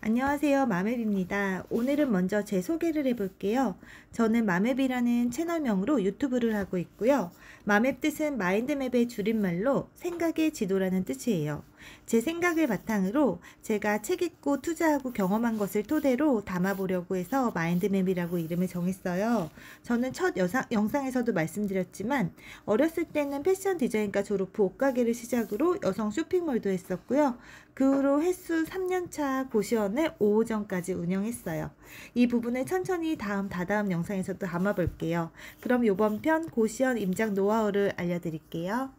안녕하세요, 마맵입니다. 오늘은 먼저 제 소개를 해볼게요. 저는 마맵이라는 채널명으로 유튜브를 하고 있고요. 마맵 뜻은 마인드맵의 줄임말로 생각의 지도라는 뜻이에요. 제 생각을 바탕으로 제가 책 읽고 투자하고 경험한 것을 토대로 담아보려고 해서 마인드맵이라고 이름을 정했어요. 저는 첫 영상에서도 말씀드렸지만 어렸을 때는 패션 디자인과 졸업 후 옷가게를 시작으로 여성 쇼핑몰도 했었고요. 그 후로 횟수 3년차 고시원을 5호점까지 운영했어요. 이 부분을 천천히 다다음 영상에서도 담아볼게요. 그럼 이번 편 고시원 임장 노하우를 알려드릴게요.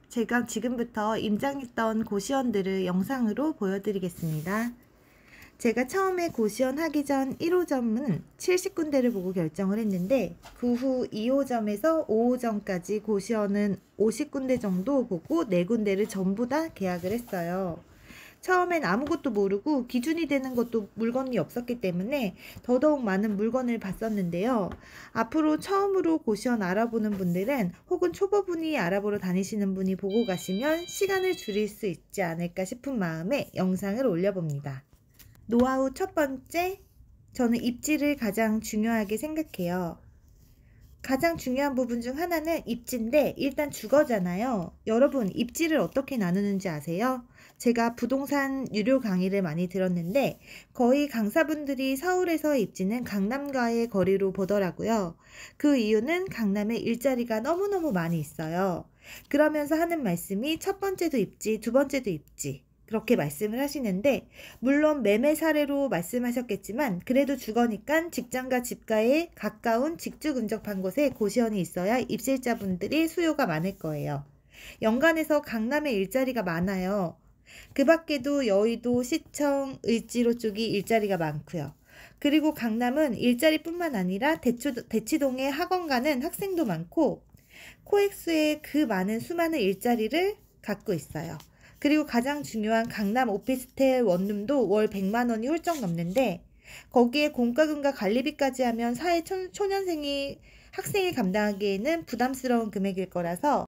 제가 지금부터 임장했던 고시원들을 영상으로 보여드리겠습니다. 제가 처음에 고시원 하기 전 1호점은 70군데를 보고 결정을 했는데 그 후 2호점에서 5호점까지 고시원은 50군데 정도 보고 4군데를 전부 다 계약을 했어요. 처음엔 아무것도 모르고 기준이 되는 것도 물건이 없었기 때문에 더더욱 많은 물건을 봤었는데요. 앞으로 처음으로 고시원 알아보는 분들은 혹은 초보분이 알아보러 다니시는 분이 보고 가시면 시간을 줄일 수 있지 않을까 싶은 마음에 영상을 올려봅니다. 노하우 첫 번째, 저는 입지를 가장 중요하게 생각해요. 가장 중요한 부분 중 하나는 입지인데 일단 주거잖아요. 여러분, 입지를 어떻게 나누는지 아세요? 제가 부동산 유료 강의를 많이 들었는데 거의 강사분들이 서울에서의 입지는 강남과의 거리로 보더라고요. 그 이유는 강남에 일자리가 너무너무 많이 있어요. 그러면서 하는 말씀이 첫 번째도 입지, 두 번째도 입지. 그렇게 말씀을 하시는데 물론 매매 사례로 말씀하셨겠지만 그래도 주거니까 직장과 집과에 가까운 직주 근접한 곳에 고시원이 있어야 입실자분들이 수요가 많을 거예요. 연간에서 강남에 일자리가 많아요. 그 밖에도 여의도, 시청, 을지로 쪽이 일자리가 많고요. 그리고 강남은 일자리뿐만 아니라 대치동에 학원 가는 학생도 많고 코엑스에 그 많은 수많은 일자리를 갖고 있어요. 그리고 가장 중요한 강남 오피스텔 원룸도 월 100만 원이 훌쩍 넘는데 거기에 공과금과 관리비까지 하면 사회 초년생이 학생이 감당하기에는 부담스러운 금액일 거라서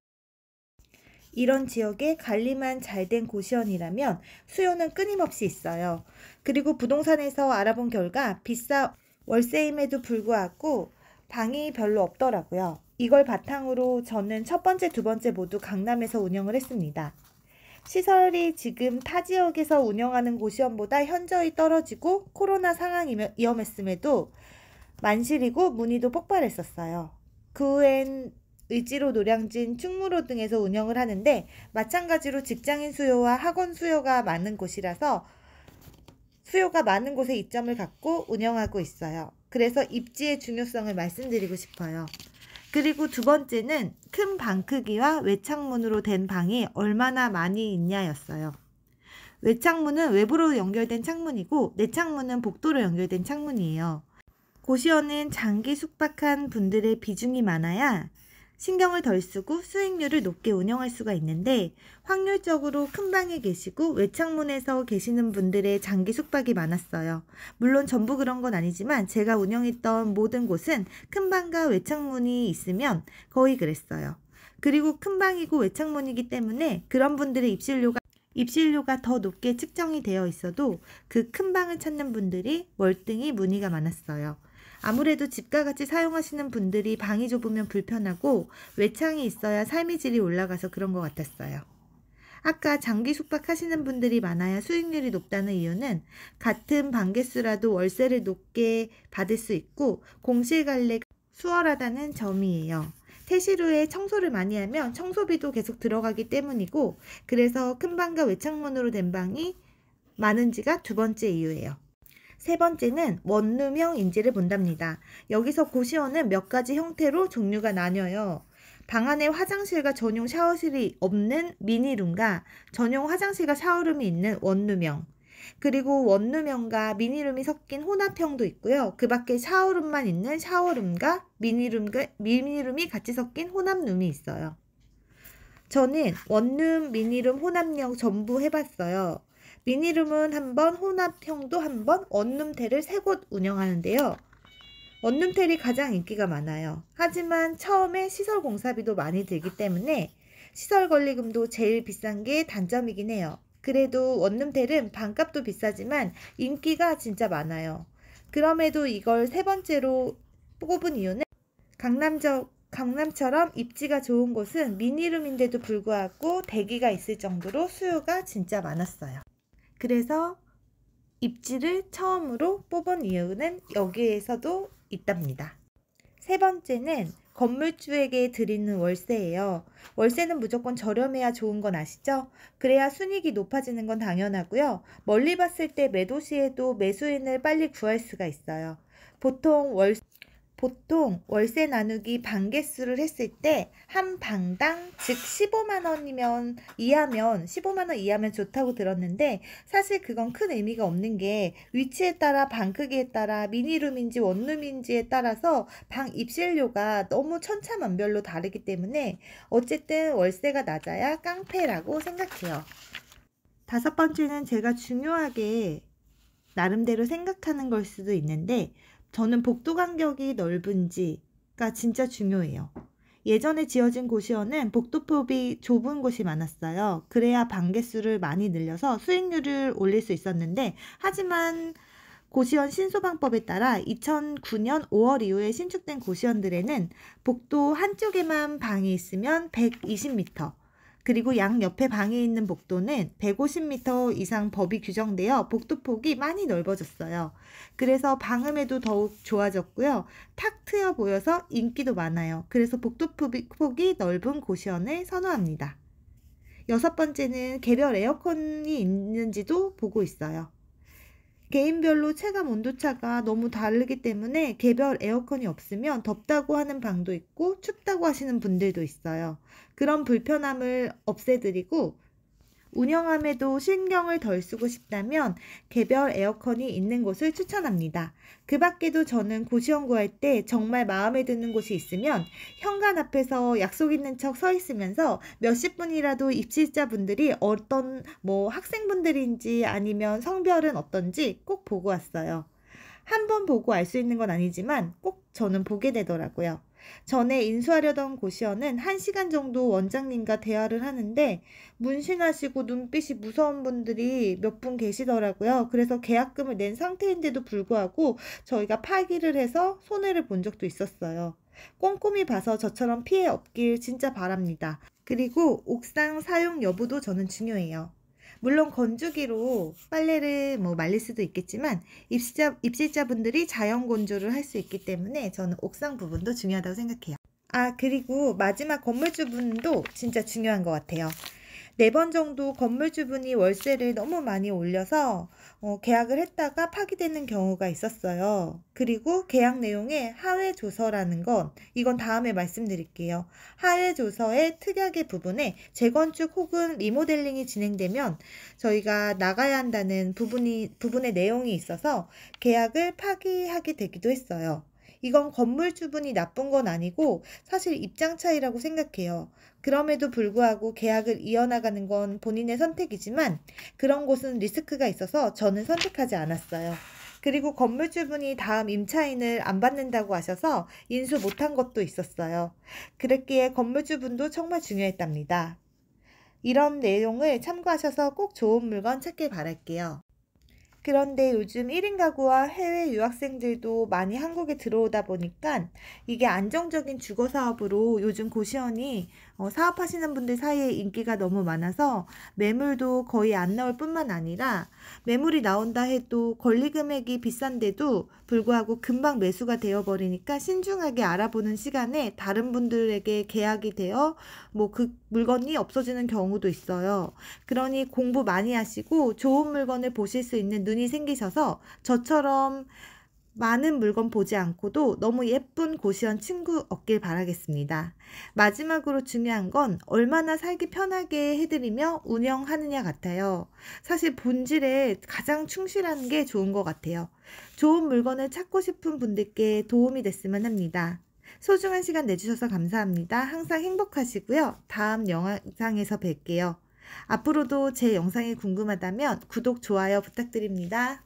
이런 지역에 관리만 잘 된 고시원이라면 수요는 끊임없이 있어요. 그리고 부동산에서 알아본 결과 비싸 월세임에도 불구하고 방이 별로 없더라고요. 이걸 바탕으로 저는 첫 번째, 두 번째 모두 강남에서 운영을 했습니다. 시설이 지금 타 지역에서 운영하는 고시원보다 현저히 떨어지고 코로나 상황이 위험했음에도 만실이고 문의도 폭발했었어요. 그 후엔 을지로, 노량진, 충무로 등에서 운영을 하는데 마찬가지로 직장인 수요와 학원 수요가 많은 곳이라서 수요가 많은 곳에 이점을 갖고 운영하고 있어요. 그래서 입지의 중요성을 말씀드리고 싶어요. 그리고 두 번째는 큰 방 크기와 외창문으로 된 방이 얼마나 많이 있냐였어요. 외창문은 외부로 연결된 창문이고 내창문은 복도로 연결된 창문이에요. 고시원은 장기 숙박한 분들의 비중이 많아야 신경을 덜 쓰고 수익률을 높게 운영할 수가 있는데 확률적으로 큰 방에 계시고 외창문에서 계시는 분들의 장기 숙박이 많았어요. 물론 전부 그런 건 아니지만 제가 운영했던 모든 곳은 큰 방과 외창문이 있으면 거의 그랬어요. 그리고 큰 방이고 외창문이기 때문에 그런 분들의 입실료가 더 높게 측정이 되어 있어도 그 큰 방을 찾는 분들이 월등히 문의가 많았어요. 아무래도 집과 같이 사용하시는 분들이 방이 좁으면 불편하고 외창이 있어야 삶의 질이 올라가서 그런 것 같았어요. 아까 장기 숙박하시는 분들이 많아야 수익률이 높다는 이유는 같은 방 개수라도 월세를 높게 받을 수 있고 공실 관리가 수월하다는 점이에요. 퇴실 후에 청소를 많이 하면 청소비도 계속 들어가기 때문이고 그래서 큰 방과 외창문으로 된 방이 많은지가 두 번째 이유예요. 세 번째는 원룸형 인지를 본답니다. 여기서 고시원은 몇 가지 형태로 종류가 나뉘어요. 방 안에 화장실과 전용 샤워실이 없는 미니룸과 전용 화장실과 샤워룸이 있는 원룸형, 그리고 원룸형과 미니룸이 섞인 혼합형도 있고요. 그 밖에 샤워룸만 있는 샤워룸과 미니룸이 같이 섞인 혼합룸이 있어요. 저는 원룸, 미니룸, 혼합형 전부 해봤어요. 미니룸은 한 번, 혼합형도 한 번, 원룸텔을 3곳 운영하는데요. 원룸텔이 가장 인기가 많아요. 하지만 처음에 시설 공사비도 많이 들기 때문에 시설 권리금도 제일 비싼 게 단점이긴 해요. 그래도 원룸텔은 반값도 비싸지만 인기가 진짜 많아요. 그럼에도 이걸 세 번째로 꼽은 이유는 강남처럼 입지가 좋은 곳은 미니룸인데도 불구하고 대기가 있을 정도로 수요가 진짜 많았어요. 그래서 입지를 처음으로 뽑은 이유는 여기에서도 있답니다. 세 번째는 건물주에게 드리는 월세예요. 월세는 무조건 저렴해야 좋은 건 아시죠? 그래야 순이익이 높아지는 건 당연하고요. 멀리 봤을 때 매도시에도 매수인을 빨리 구할 수가 있어요. 보통 월세 나누기 반개수를 했을 때 한 방당 즉 15만 원이면 이하면 15만 원 이하면 좋다고 들었는데 사실 그건 큰 의미가 없는 게 위치에 따라 방 크기에 따라 미니룸인지 원룸인지에 따라서 방 입실료가 너무 천차만별로 다르기 때문에 어쨌든 월세가 낮아야 깡패라고 생각해요. 다섯 번째는 제가 중요하게 나름대로 생각하는 걸 수도 있는데 저는 복도 간격이 넓은지가 진짜 중요해요. 예전에 지어진 고시원은 복도폭이 좁은 곳이 많았어요. 그래야 방 개수를 많이 늘려서 수익률을 올릴 수 있었는데 하지만 고시원 신소방법에 따라 2009년 5월 이후에 신축된 고시원들에는 복도 한쪽에만 방이 있으면 120m 그리고 양옆에 방이 있는 복도는 150m 이상 법이 규정되어 복도폭이 많이 넓어졌어요. 그래서 방음에도 더욱 좋아졌고요. 탁 트여 보여서 인기도 많아요. 그래서 복도폭이 넓은 고시원을 선호합니다. 여섯 번째는 개별 에어컨이 있는지도 보고 있어요. 개인별로 체감 온도차가 너무 다르기 때문에 개별 에어컨이 없으면 덥다고 하는 방도 있고 춥다고 하시는 분들도 있어요. 그런 불편함을 없애드리고 운영함에도 신경을 덜 쓰고 싶다면 개별 에어컨이 있는 곳을 추천합니다. 그 밖에도 저는 고시원 구할 때 정말 마음에 드는 곳이 있으면 현관 앞에서 약속 있는 척 서 있으면서 몇십 분이라도 입실자분들이 어떤 학생분들인지 아니면 성별은 어떤지 꼭 보고 왔어요. 한 번 보고 알 수 있는 건 아니지만 꼭 저는 보게 되더라고요. 전에 인수하려던 고시원은 1시간 정도 원장님과 대화를 하는데 문신하시고 눈빛이 무서운 분들이 몇 분 계시더라고요. 그래서 계약금을 낸 상태인데도 불구하고 저희가 파기를 해서 손해를 본 적도 있었어요. 꼼꼼히 봐서 저처럼 피해 없길 진짜 바랍니다. 그리고 옥상 사용 여부도 저는 중요해요. 물론 건조기로 빨래를 말릴 수도 있겠지만 입실자분들이 자연 건조를 할 수 있기 때문에 저는 옥상 부분도 중요하다고 생각해요. 그리고 마지막 건물주분도 진짜 중요한 것 같아요. 4번 정도 건물주분이 월세를 너무 많이 올려서 계약을 했다가 파기되는 경우가 있었어요. 그리고 계약 내용에 하회조서라는 건 이건 다음에 말씀드릴게요. 하회조서의 특약의 부분에 재건축 혹은 리모델링이 진행되면 저희가 나가야 한다는 부분의 내용이 있어서 계약을 파기하게 되기도 했어요. 이건 건물주분이 나쁜 건 아니고 사실 입장 차이라고 생각해요. 그럼에도 불구하고 계약을 이어나가는 건 본인의 선택이지만 그런 곳은 리스크가 있어서 저는 선택하지 않았어요. 그리고 건물주분이 다음 임차인을 안 받는다고 하셔서 인수 못한 것도 있었어요. 그랬기에 건물주분도 정말 중요했답니다. 이런 내용을 참고하셔서 꼭 좋은 물건 찾길 바랄게요. 그런데 요즘 1인 가구와 해외 유학생들도 많이 한국에 들어오다 보니까 이게 안정적인 주거 사업으로 요즘 고시원이 사업하시는 분들 사이에 인기가 너무 많아서 매물도 거의 안 나올 뿐만 아니라 매물이 나온다 해도 권리 금액이 비싼데도 불구하고 금방 매수가 되어버리니까 신중하게 알아보는 시간에 다른 분들에게 계약이 되어 그 물건이 없어지는 경우도 있어요. 그러니 공부 많이 하시고 좋은 물건을 보실 수 있는 눈이 생기셔서 저처럼 많은 물건 보지 않고도 너무 예쁜 고시원 친구 얻길 바라겠습니다. 마지막으로 중요한 건 얼마나 살기 편하게 해드리며 운영하느냐 같아요. 사실 본질에 가장 충실하는 게 좋은 것 같아요. 좋은 물건을 찾고 싶은 분들께 도움이 됐으면 합니다. 소중한 시간 내주셔서 감사합니다. 항상 행복하시고요. 다음 영상에서 뵐게요. 앞으로도 제 영상이 궁금하다면 구독, 좋아요 부탁드립니다.